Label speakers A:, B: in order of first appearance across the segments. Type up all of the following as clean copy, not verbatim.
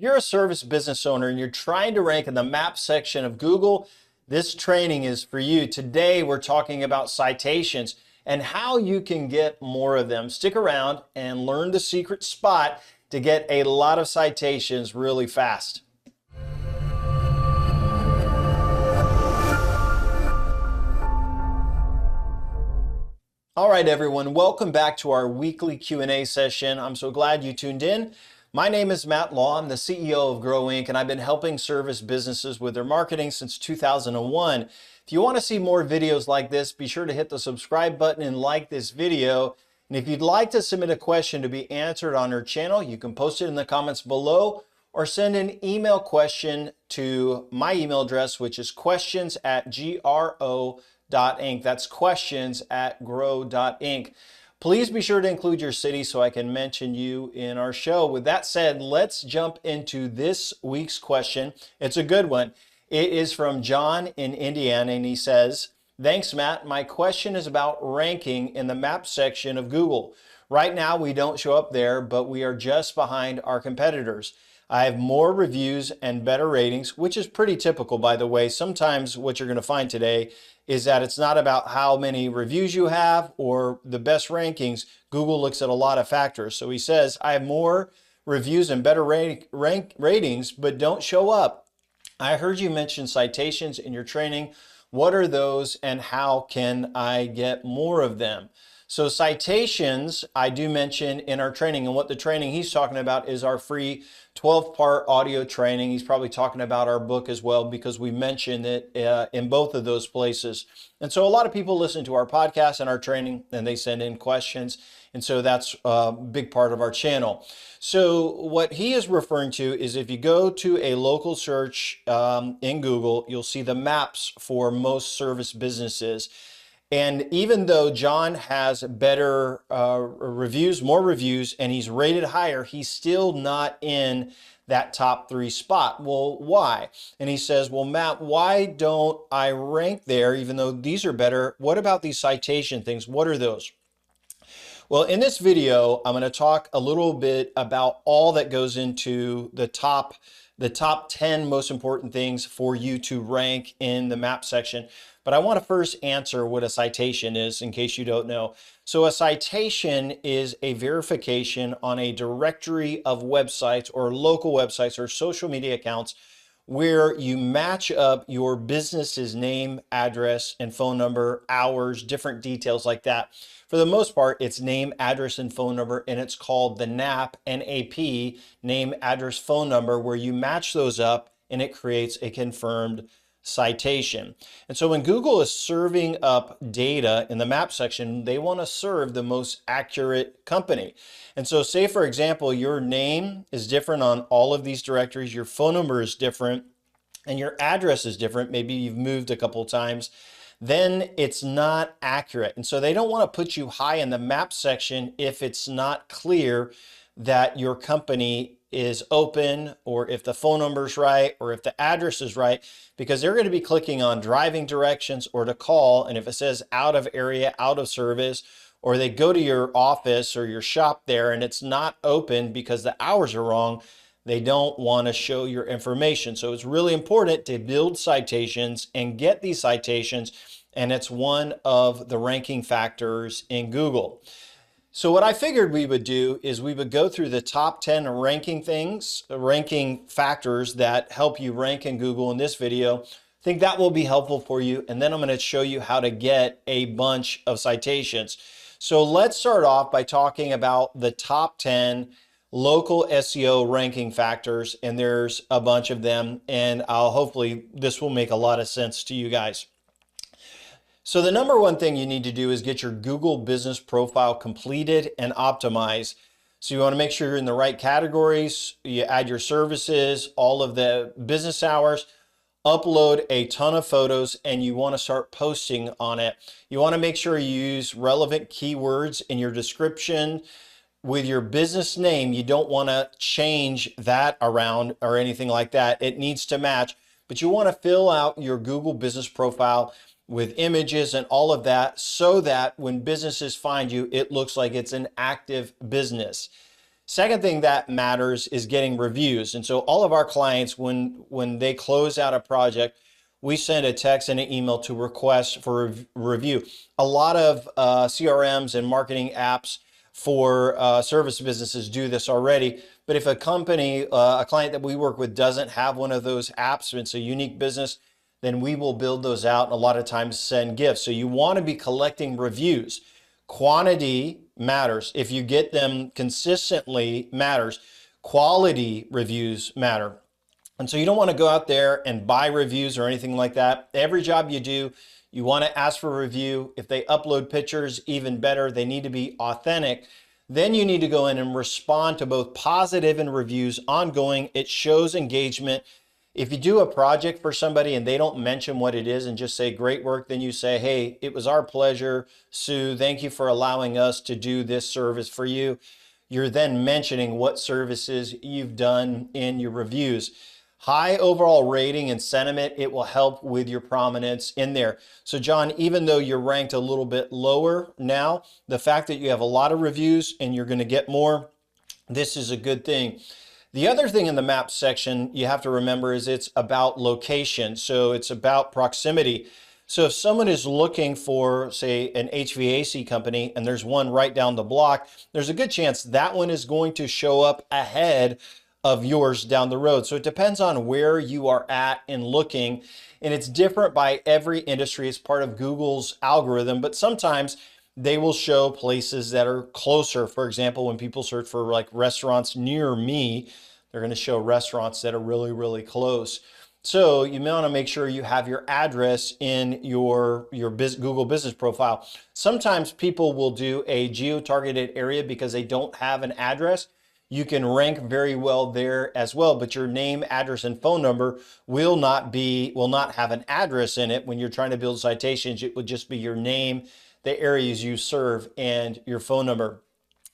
A: you're a service business owner and you're trying to rank in the map section of Google, this training is for you. Today, we're talking about citations and how you can get more of them. Stick around and learn the secret spot to get a lot of citations really fast. All right, everyone, welcome back to our weekly Q&A session. I'm so glad you tuned in. My name is Matt Law. I'm the CEO of Grow Inc., and I've been helping service businesses with their marketing since 2001. If you want to see more videos like this, be sure to hit the subscribe button and like this video. And if you'd like to submit a question to be answered on our channel, you can post it in the comments below or send an email question to my email address, which is questions@gro.inc. That's questions@grow.inc. Please be sure to include your city so I can mention you in our show. With that said, let's jump into this week's question. It's a good one. It is from John in Indiana, and he says, "Thanks, Matt. My question is about ranking in the map section of Google. Right now, we don't show up there, but we are just behind our competitors. I have more reviews and better ratings," which is pretty typical, by the way. Sometimes what you're going to find today is that it's not about how many reviews you have or the best rankings. Google looks at a lot of factors. So he says, "I have more reviews and better ratings, but don't show up. I heard you mention citations in your training. What are those and how can I get more of them?" So citations, I do mention in our training, and what the training he's talking about is our free 12-part audio training. He's probably talking about our book as well, because we mention it in both of those places. And so a lot of people listen to our podcast and our training, and they send in questions. And so that's a big part of our channel. So what he is referring to is if you go to a local search in Google, you'll see the maps for most service businesses. And even though John has better reviews, more reviews, and he's rated higher, he's still not in that top 3 spot. Well, why? And he says, "Well, Matt, why don't I rank there even though these are better? What about these citation things? What are those?" Well, in this video, I'm going to talk a little bit about all that goes into the top 10 most important things for you to rank in the map section. But I want to first answer what a citation is in case you don't know. So a citation is a verification on a directory of websites or local websites or social media accounts where you match up your business's name, address, and phone number, hours, different details like that. For the most part, it's name, address, and phone number, and it's called the NAP, N-A-P, name, address, phone number, where you match those up and it creates a confirmed citation. And so when Google is serving up data in the map section, they want to serve the most accurate company. And so say, for example, your name is different on all of these directories, your phone number is different, and your address is different. Maybe you've moved a couple of times. Then it's not accurate. And so they don't want to put you high in the map section if it's not clear that your company is open, or if the phone number is right, or if the address is right, because they're going to be clicking on driving directions or to call. And if it says out of area, out of service, or they go to your office or your shop there and it's not open because the hours are wrong, they don't want to show your information. So it's really important to build citations and get these citations. And it's one of the ranking factors in Google. So what I figured we would do is we would go through the top 10 ranking factors that help you rank in Google in this video. I think that will be helpful for you. And then I'm going to show you how to get a bunch of citations. So let's start off by talking about the top 10 local SEO ranking factors. And there's a bunch of them. And hopefully this will make a lot of sense to you guys. So the number one thing you need to do is get your Google business profile completed and optimized. So you want to make sure you're in the right categories, you add your services, all of the business hours, upload a ton of photos, and you want to start posting on it. You want to make sure you use relevant keywords in your description. With your business name, you don't want to change that around or anything like that. It needs to match, but you want to fill out your Google business profile with images and all of that so that when businesses find you, it looks like it's an active business. Second thing that matters is getting reviews. And so all of our clients, when they close out a project, we send a text and an email to request for a review. A lot of CRMs and marketing apps for service businesses do this already. But if a company, a client that we work with doesn't have one of those apps, it's a unique business, then we will build those out and a lot of times send gifts. So you want to be collecting reviews. Quantity matters. If you get them consistently, matters. Quality reviews matter. And so you don't want to go out there and buy reviews or anything like that. Every job you do, you want to ask for a review. If they upload pictures, even better, they need to be authentic. Then you need to go in and respond to both positive and reviews ongoing. It shows engagement. If you do a project for somebody and they don't mention what it is and just say great work, then you say, hey, it was our pleasure, Sue. Thank you for allowing us to do this service for you. You're then mentioning what services you've done in your reviews. High overall rating and sentiment, it will help with your prominence in there. So John, even though you're ranked a little bit lower now, the fact that you have a lot of reviews and you're going to get more, this is a good thing. The other thing in the map section you have to remember is it's about location. So it's about proximity. So if someone is looking for, say, an HVAC company and there's one right down the block, there's a good chance that one is going to show up ahead of yours down the road. So it depends on where you are at in looking, and it's different by every industry. It's part of Google's algorithm, but sometimes they will show places that are closer. For example, when people search for like restaurants near me, they're going to show restaurants that are really, really close. So you may want to make sure you have your address in your Google business profile. Sometimes people will do a geo-targeted area because they don't have an address. You can rank very well there as well, but your name, address, and phone number will not have an address in it. When you're trying to build citations, it would just be your name, the areas you serve, and your phone number.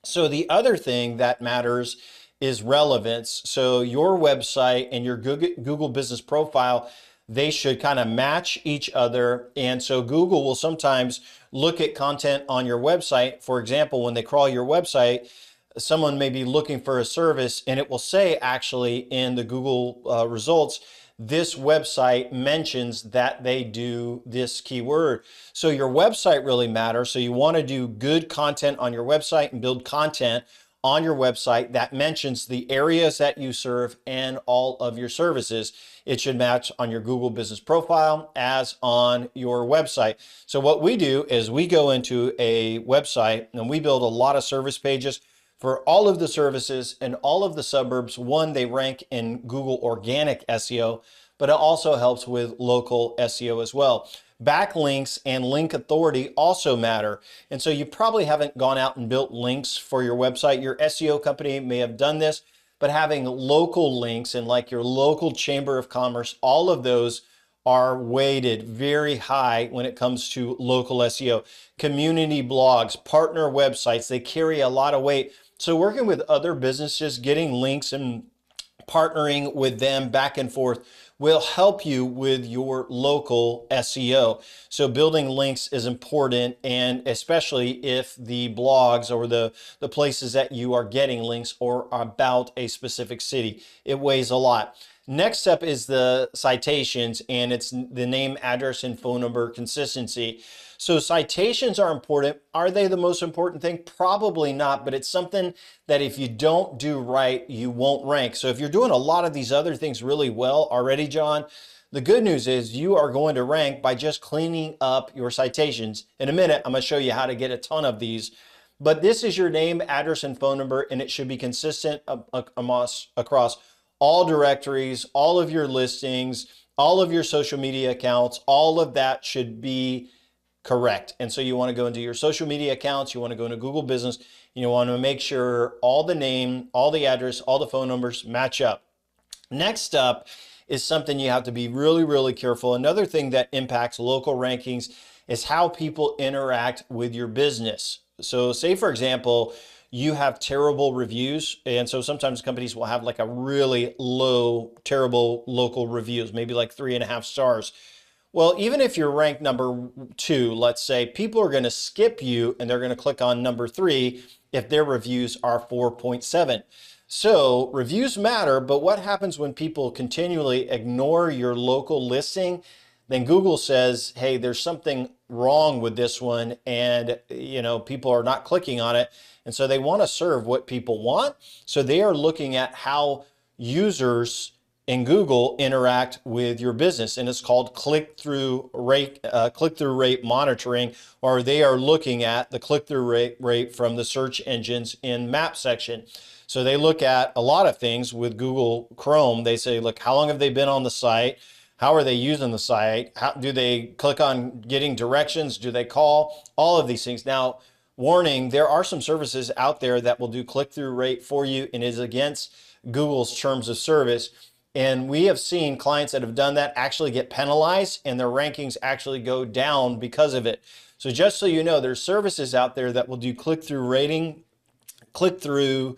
A: So the other thing that matters is relevance. So your website and your Google business profile, they should kind of match each other. And so Google will sometimes look at content on your website. For example, when they crawl your website, someone may be looking for a service and it will say actually in the Google results, this website mentions that they do this keyword. So your website really matters. So you want to do good content on your website and build content on your website that mentions the areas that you serve and all of your services. It should match on your Google business profile as on your website. So what we do is we go into a website and we build a lot of service pages for all of the services and all of the suburbs. One, they rank in Google organic SEO, but it also helps with local SEO as well. Backlinks and link authority also matter. And so you probably haven't gone out and built links for your website. Your SEO company may have done this, but having local links and like your local chamber of commerce, all of those are weighted very high when it comes to local SEO. Community blogs, partner websites, they carry a lot of weight. So working with other businesses, getting links and partnering with them back and forth will help you with your local SEO. So building links is important, and especially if the blogs or the places that you are getting links are about a specific city, it weighs a lot. Next step is the citations, and it's the name, address, and phone number consistency. So citations are important. Are they the most important thing? Probably not, but it's something that if you don't do right, you won't rank. So if you're doing a lot of these other things really well already, John, the good news is you are going to rank by just cleaning up your citations. In a minute, I'm going to show you how to get a ton of these. But this is your name, address, and phone number, and it should be consistent across all directories, all of your listings, all of your social media accounts. All of that should be correct. And so you want to go into your social media accounts, you want to go into Google Business, you want to make sure all the name, all the address, all the phone numbers match up. Next up is something you have to be really, really careful. Another thing that impacts local rankings is how people interact with your business. So say, for example, you have terrible reviews. And so sometimes companies will have like a really low, terrible local reviews, maybe like 3.5 stars. Well, even if you're ranked number 2, let's say, people are going to skip you and they're going to click on number 3 if their reviews are 4.7. So reviews matter, but what happens when people continually ignore your local listing? Then Google says, hey, there's something wrong with this one, and people are not clicking on it. And so they want to serve what people want. So they are looking at how users in Google interact with your business, and it's called click-through rate monitoring, or they are looking at the click-through rate from the search engines in map section. So they look at a lot of things with Google Chrome. They say, look, how long have they been on the site? How are they using the site? How do they click on getting directions? Do they call? All of these things. Now, warning, there are some services out there that will do click-through rate for you and is against Google's terms of service. And we have seen clients that have done that actually get penalized, and their rankings actually go down because of it. So just so you know, there's services out there that will do click-through rating, click-throughs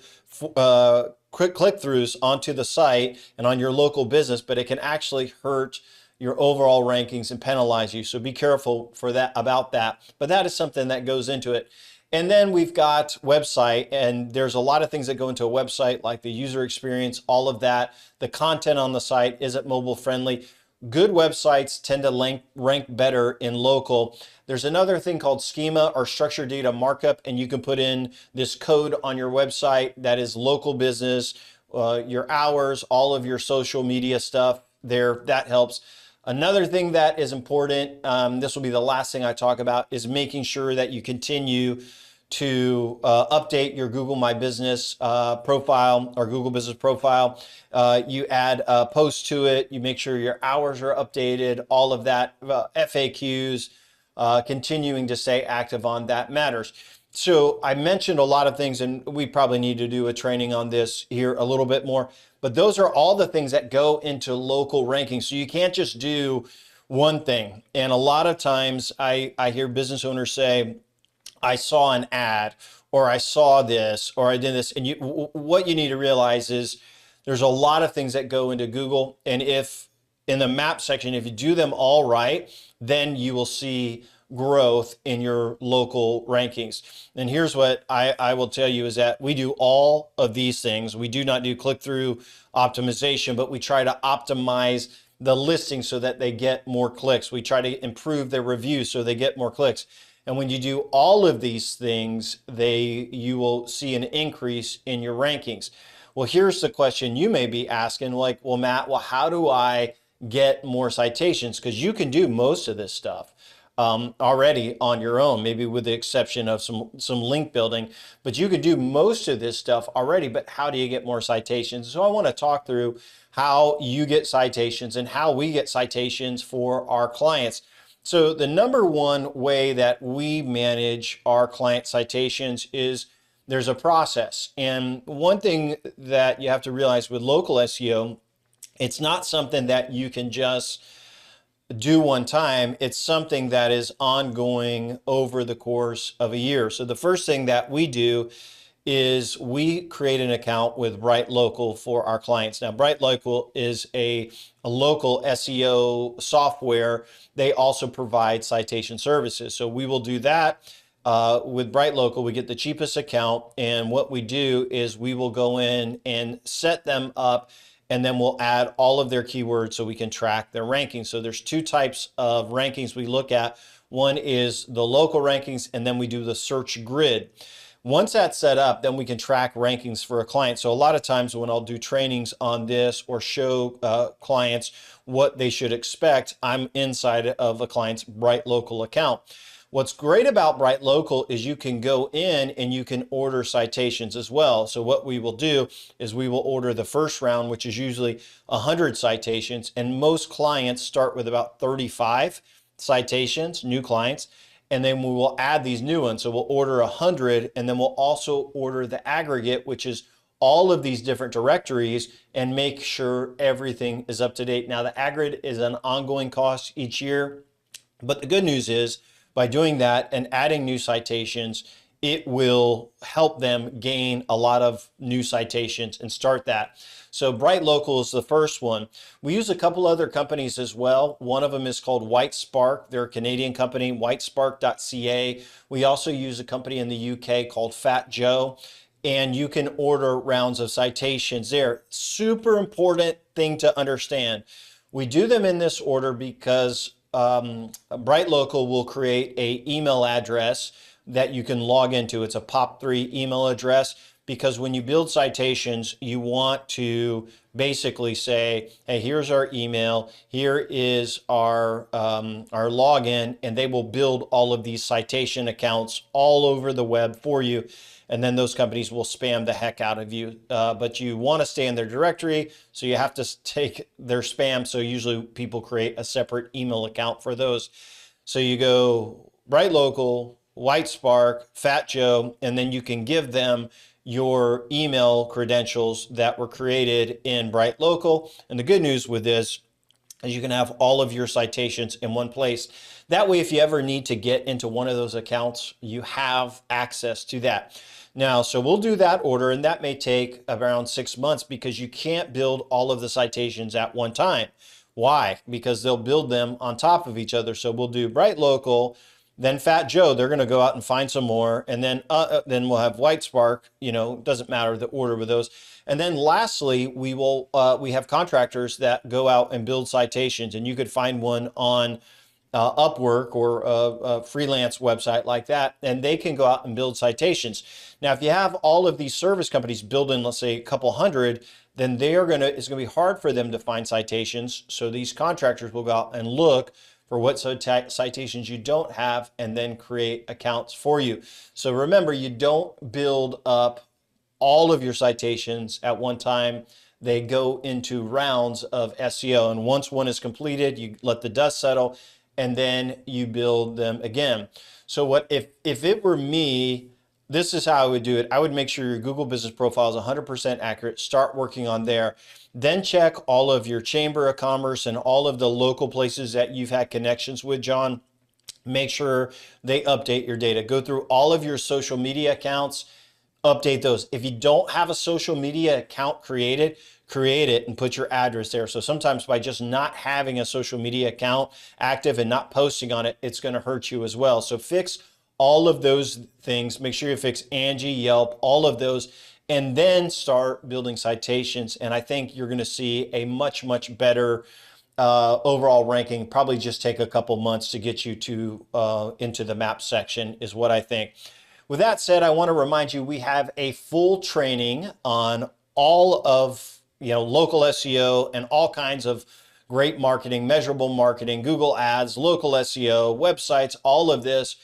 A: onto the site and on your local business, but it can actually hurt your overall rankings and penalize you. So be careful about that. But that is something that goes into it. And then we've got website, and there's a lot of things that go into a website, like the user experience, all of that. The content on the site, is it mobile friendly? Good websites tend to rank better in local. There's another thing called schema, or structured data markup, and you can put in this code on your website that is local business, your hours, all of your social media stuff there. That helps. Another thing that is important, this will be the last thing I talk about, is making sure that you continue to update your Google My Business profile, or Google Business profile. You add a post to it, you make sure your hours are updated, all of that, FAQs, continuing to stay active on that matters. So I mentioned a lot of things, and we probably need to do a training on this here a little bit more, but those are all the things that go into local rankings. So you can't just do one thing. And a lot of times I hear business owners say, I saw an ad, or I saw this, or I did this. And what you need to realize is there's a lot of things that go into Google. And if in the map section, if you do them all right, then you will see growth in your local rankings. And here's what I will tell you is that we do all of these things. We do not do click-through optimization, but we try to optimize the listing so that they get more clicks. We try to improve their reviews so they get more clicks. And when you do all of these things, you will see an increase in your rankings. Well, here's the question you may be asking, like, well, Matt, how do I get more citations? Because you can do most of this stuff already on your own, maybe with the exception of some link building, but you could do most of this stuff already. But how do you get more citations? So I want to talk through how you get citations and how we get citations for our clients. So the number one way that we manage our client citations is there's a process. And one thing that you have to realize with local SEO, it's not something that you can just do one time. It's something that is ongoing over the course of a year. So the first thing that we do is we create an account with Bright Local for our clients. Now, Bright Local is a local SEO software. They also provide citation services. So we will do that with Bright Local. We get the cheapest account, and what we do is we will go in and set them up, and then we'll add all of their keywords so we can track their rankings. So there's two types of rankings we look at. One is the local rankings, and then we do the search grid. Once that's set up, then we can track rankings for a client. So a lot of times when I'll do trainings on this or show clients what they should expect, I'm inside of a client's Bright Local account. What's great about Bright Local is you can go in and you can order citations as well. So what we will do is we will order the first round, which is usually 100 citations, and most clients start with about 35 citations, new clients, and then we will add these new ones. So we'll order 100, and then we'll also order the aggregate, which is all of these different directories, and make sure everything is up to date. Now, the aggregate is an ongoing cost each year, but the good news is by doing that and adding new citations, it will help them gain a lot of new citations and start that. So Bright Local is the first one. We use a couple other companies as well. One of them is called White Spark. They're a Canadian company, whitespark.ca. We also use a company in the UK called Fat Joe, and you can order rounds of citations there. Super important thing to understand. We do them in this order because Bright Local will create an email address that you can log into. It's a POP3 email address, because when you build citations, you want to basically say, hey, here's our email, here is our login, and they will build all of these citation accounts all over the web for you. And then those companies will spam the heck out of you. But you want to stay in their directory, so you have to take their spam. So usually people create a separate email account for those. So you go Bright Local, White Spark, Fat Joe, and then you can give them your email credentials that were created in Bright Local. And the good news with this is you can have all of your citations in one place. That way, if you ever need to get into one of those accounts, you have access to that. Now, so we'll do that order, and that may take around 6 months because you can't build all of the citations at one time. Why? Because they'll build them on top of each other. So we'll do Bright Local, then Fat Joe, they're going to go out and find some more. And then we'll have White Spark, doesn't matter the order with those. And then lastly, we have contractors that go out and build citations, and you could find one on Upwork or a freelance website like that, and they can go out and build citations. Now, if you have all of these service companies building, let's say a couple hundred, then it's going to be hard for them to find citations. So these contractors will go out and look for what citations you don't have and then create accounts for you. So remember, you don't build up all of your citations at one time. They go into rounds of SEO. And once one is completed, you let the dust settle and then you build them again. So if it were me, this is how I would do it. I would make sure your Google business profile is 100% accurate. Start working on there. Then check all of your Chamber of Commerce and all of the local places that you've had connections with, John. Make sure they update your data. Go through all of your social media accounts, update those. If you don't have a social media account created, create it and put your address there. So sometimes by just not having a social media account active and not posting on it, it's going to hurt you as well. So fix all of those things. Make sure you fix Angie, Yelp, all of those, and then start building citations. And I think you're going to see a much, much better overall ranking. Probably just take a couple months to get you to into the map section is what I think. With that said, I want to remind you we have a full training on all of local SEO and all kinds of great marketing, measurable marketing, Google Ads, local SEO, websites, all of this.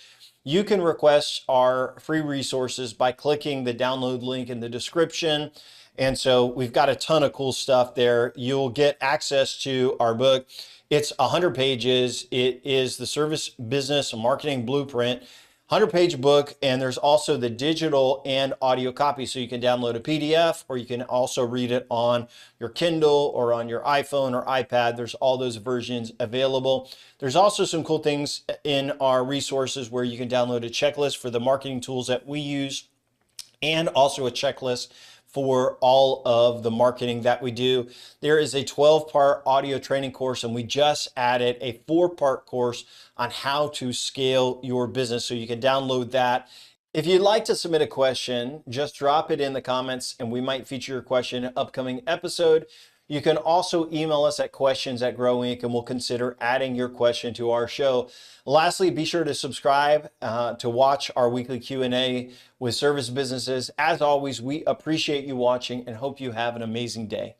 A: You can request our free resources by clicking the download link in the description. And so we've got a ton of cool stuff there. You'll get access to our book. It's 100 pages. It is the Service Business Marketing Blueprint, 100-page book, and there's also the digital and audio copy. So you can download a PDF, or you can also read it on your Kindle or on your iPhone or iPad. There's all those versions available. There's also some cool things in our resources where you can download a checklist for the marketing tools that we use, and also a checklist for all of the marketing that we do. There is a 12-part audio training course, and we just added a 4-part course on how to scale your business. So you can download that. If you'd like to submit a question, just drop it in the comments and we might feature your question in an upcoming episode. You can also email us at questions@GrowInc, and we'll consider adding your question to our show. Lastly, be sure to subscribe to watch our weekly Q&A with service businesses. As always, we appreciate you watching and hope you have an amazing day.